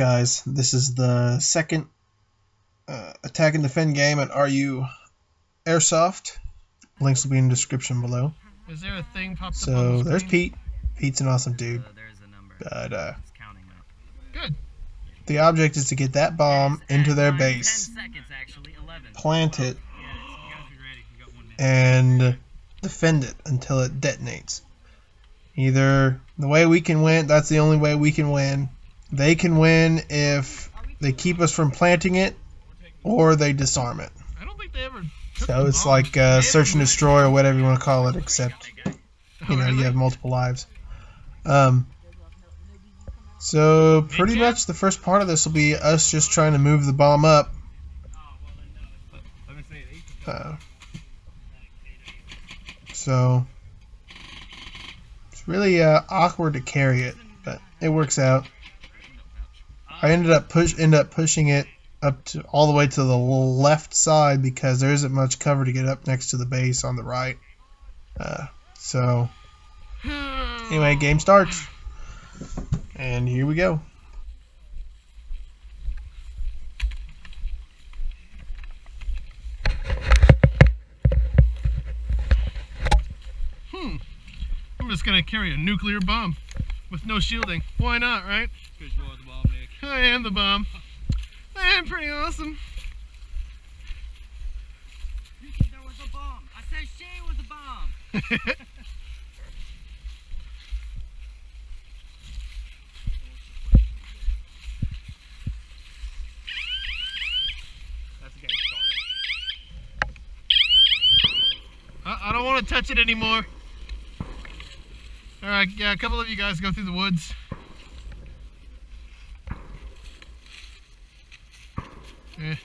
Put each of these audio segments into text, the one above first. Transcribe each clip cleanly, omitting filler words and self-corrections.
Guys, this is the second attack and defend game at RU Airsoft. Links will be in the description below. Is there a thing popped up on So the screen? there's Pete. Pete's an awesome dude. There's a number. But It's counting up. Good. the object is to get that bomb into their 10 base, seconds, actually. 11. plant it, Yeah, you guys be ready. You got 1 minute. and defend it until it detonates. Either the way we can win, that's the only way we can win. They can win if they keep us from planting it, or they disarm it. I don't think they ever took So the it's bomb. like They search and haven't- destroy or whatever you want to call it, except Oh, you know really? you have multiple lives. So pretty much the first part of this will be us just trying to move the bomb up. So it's really awkward to carry it, but it works out. I ended up pushing it up to all the way to the left side because there isn't much cover to get up next to the base on the right. So anyway, game starts, and here we go. I'm just gonna carry a nuclear bomb with no shielding. Why not, right? Because you are the bomb, Nick. I am the bomb. I am pretty awesome. You said there was a bomb. I said she was a bomb. That's the game starting. I don't want to touch it anymore. Alright, yeah, a couple of you guys go through the woods. Yeah.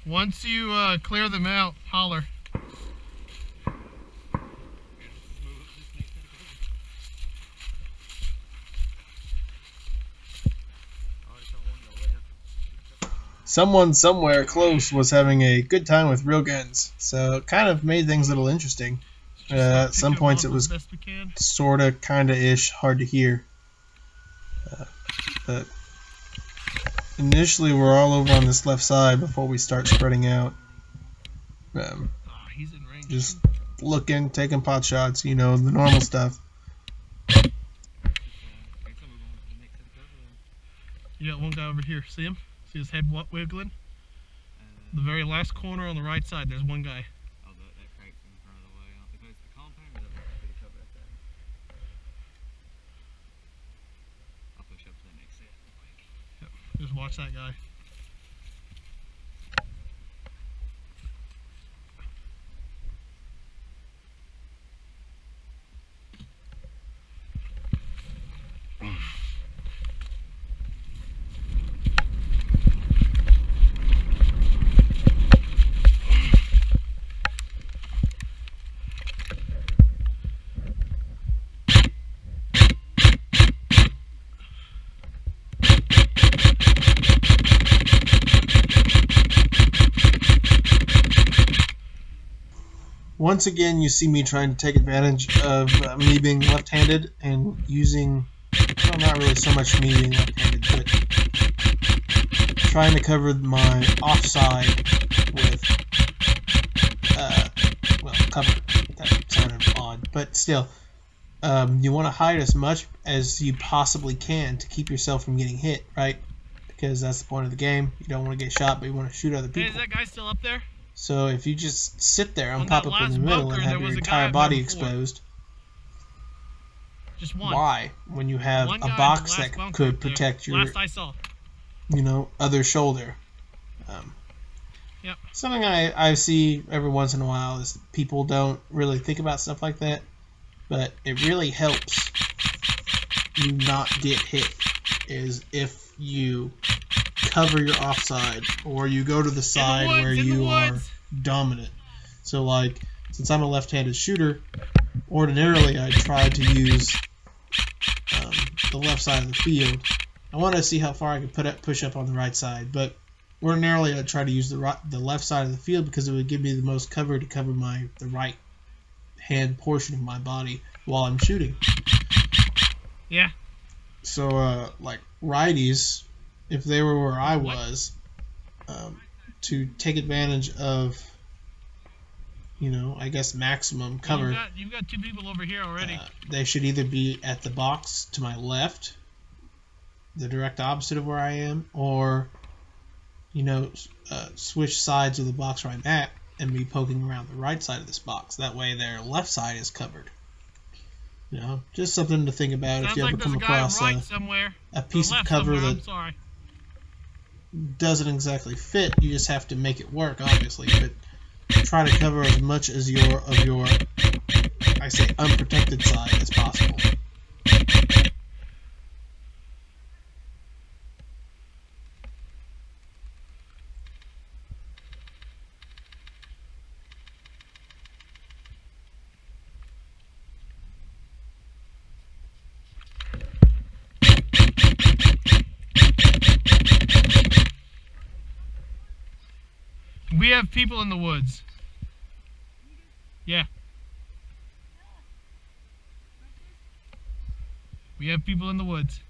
Once you clear them out, holler. Someone somewhere close was having a good time with real guns, so it kind of made things a little interesting. At some points it was sorta, kinda ish, hard to hear. But initially we're all over on this left side before we start spreading out. He's in range. Just looking, taking pot shots, you know, the normal stuff. You got one guy over here. See him? See his head wiggling? The very last corner on the right side, there's one guy. Oh, that crack's in front of the way. I don't think it's the compound or the cover up there. I'll push up to the next set real quick. Yep. Just watch that guy. Once again, you see me trying to take advantage of me being left-handed and using, well, not really so much me being left-handed, but trying to cover my offside with, well, cover. That sounded odd, but still, you want to hide as much as you possibly can to keep yourself from getting hit, right? Because that's the point of the game. You don't want to get shot, but you want to shoot other Hey, people. is that guy still up there? So if you just sit there and On pop that up in the last middle bunker, and there have your was a guy entire up body there before. exposed, Just one. why? When you have One a guy in box the that last bunker could up there. protect your, Last I saw. you know, other shoulder. Yep. Something I see every once in a while is people don't really think about stuff like that, but it really helps you not get hit is if you cover your offside or you go to the side woods, where in the you are woods. dominant. So like, since I'm a left-handed shooter, ordinarily I try to use the left side of the field. I want to see how far I can push up on the right side, but ordinarily I try to use the left side of the field because it would give me the most cover to cover the right hand portion of my body while I'm shooting. Yeah. So, like righties, if they were where I was, to take advantage of, I guess maximum cover, You've got two people over here already. they should either be at the box to my left, the direct opposite of where I am, or, switch sides of the box where I'm at and be poking around the right side of this box. That way their left side is covered. Just something to think about. Sounds if you like ever come there's a guy across right somewhere. a piece of Left cover somewhere, that I'm sorry. doesn't exactly fit, you just have to make it work, obviously. But try to cover as much as your I say unprotected side as possible. We have people in the woods. Yeah. We have people in the woods.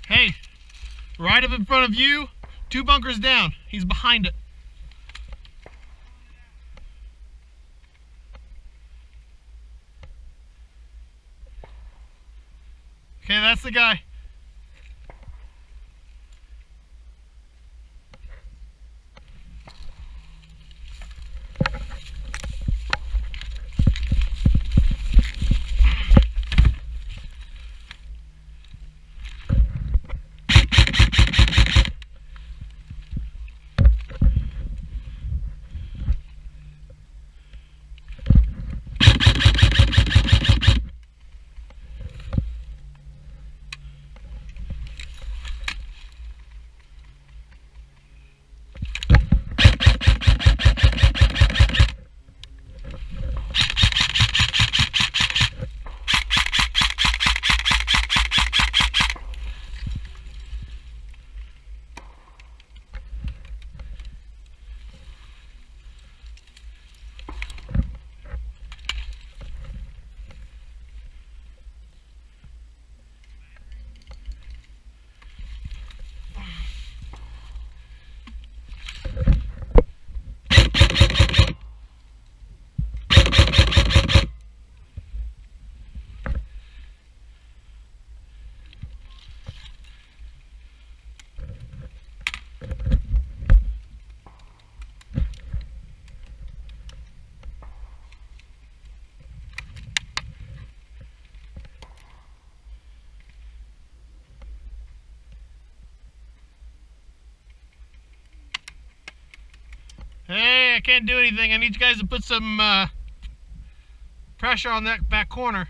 Hey, right up in front of you, 2 bunkers down. He's behind it. Okay, that's the guy. Okay, I can't do anything. I need you guys to put some pressure on that back corner.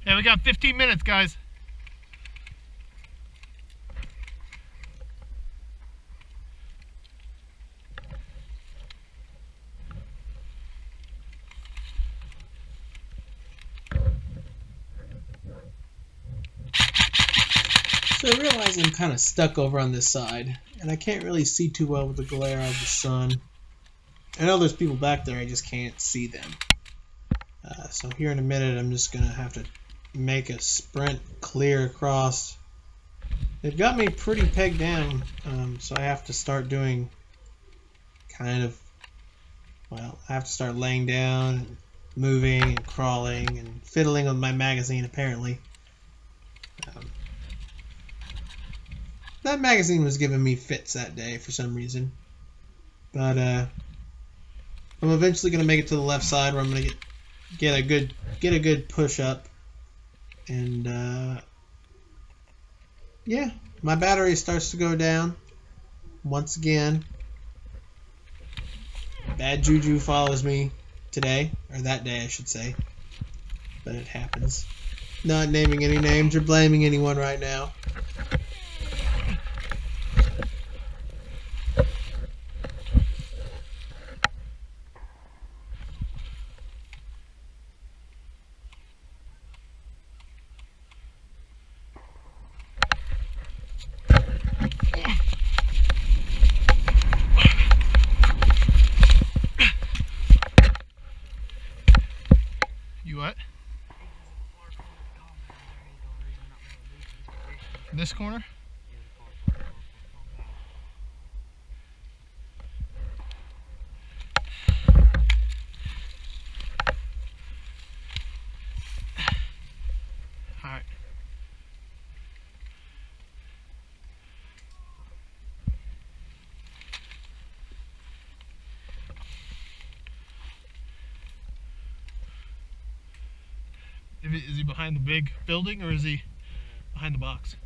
Yeah, we got 15 minutes, guys. So I realize I'm kind of stuck over on this side, and I can't really see too well with the glare of the sun. I know there's people back there, I just can't see them. So here in a minute, I'm just going to have to make a sprint clear across. They've got me pretty pegged down, so I have to start doing kind of, well, I have to start laying down and moving and crawling and fiddling with my magazine, apparently. That magazine was giving me fits that day for some reason. But I'm eventually going to make it to the left side where I'm going to get a good push up. And yeah, my battery starts to go down once again. Bad juju follows me today, or that day I should say. But it happens. Not naming any names or blaming anyone right now. What? This corner? Alright. Is he behind the big building or is he behind the box?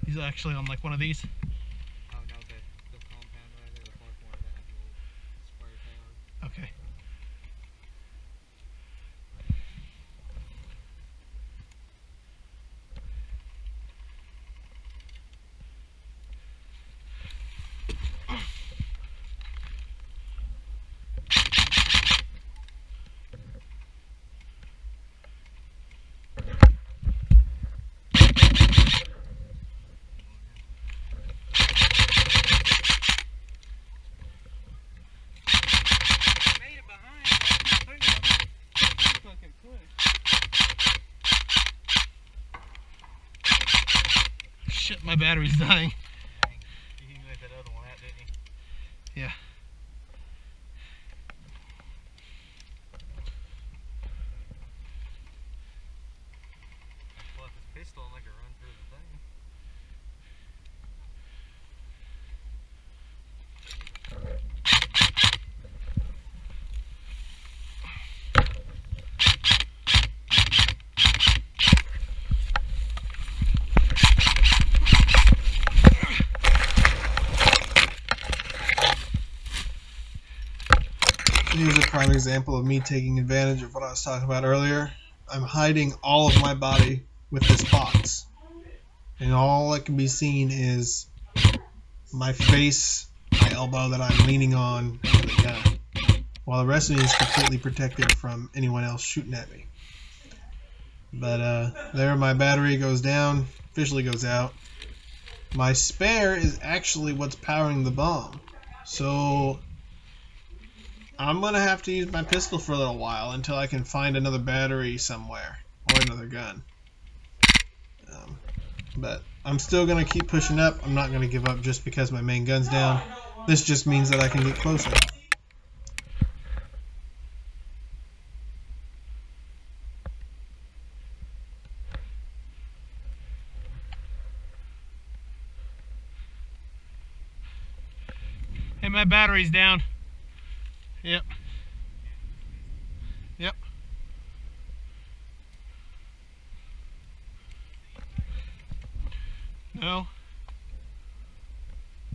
He's actually on like one of these. Oh no, the compound right there, the far corner, that has the old square tower. Okay. Shit, my battery's dying. He let that other one out, didn't he? Yeah. Well, if his pistol and like a run through the thing. Here's a prime example of me taking advantage of what I was talking about earlier. I'm hiding all of my body with this box. And all that can be seen is my face, my elbow that I'm leaning on, and the gun. While the rest of me is completely protected from anyone else shooting at me. But there my battery goes down, officially goes out. My spare is actually what's powering the bomb. So I'm going to have to use my pistol for a little while until I can find another battery somewhere. Or another gun. But I'm still going to keep pushing up. I'm not going to give up just because my main gun's down. This just means that I can get closer. Hey, my battery's down. Yep. Yep. No.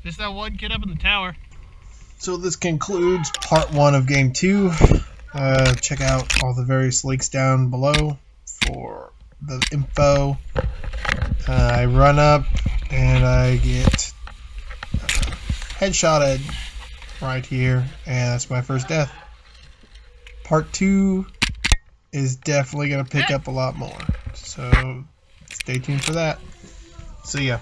Just that one kid up in the tower. So this concludes part 1 of game 2. Check out all the various links down below for the info. I run up and I get headshotted right here, and that's my first death. Part 2 is definitely going to pick up a lot more, so stay tuned for that. See ya.